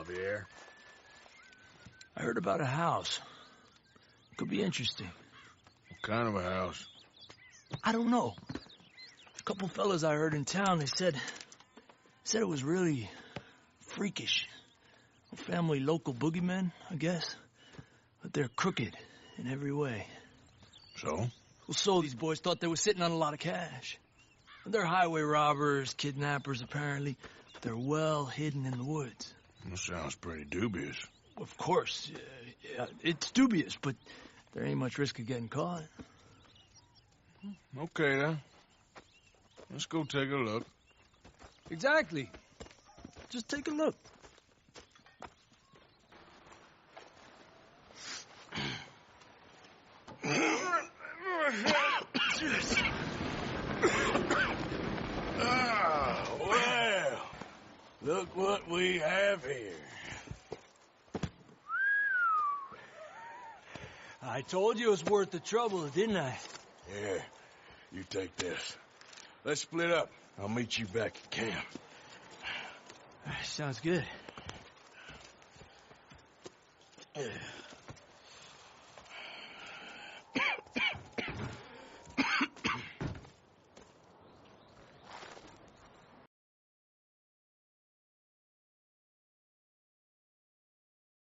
Javier? I heard about a house. Could be interesting. What kind of a house? I don't know. A couple fellas I heard in town, they said it was really freakish. A family local boogeymen, I guess. But they're crooked in every way. So? Well, so these boys thought they were sitting on a lot of cash. They're highway robbers, kidnappers, apparently. But they're well hidden in the woods. That sounds pretty dubious. Of course. Yeah, it's dubious, but there ain't much risk of getting caught. Okay, then. Let's go take a look. Exactly. Just take a look. Well, look what we have here. I told you it was worth the trouble, didn't I? Yeah, you take this. Let's split up. I'll meet you back at camp. Sounds good. Yeah.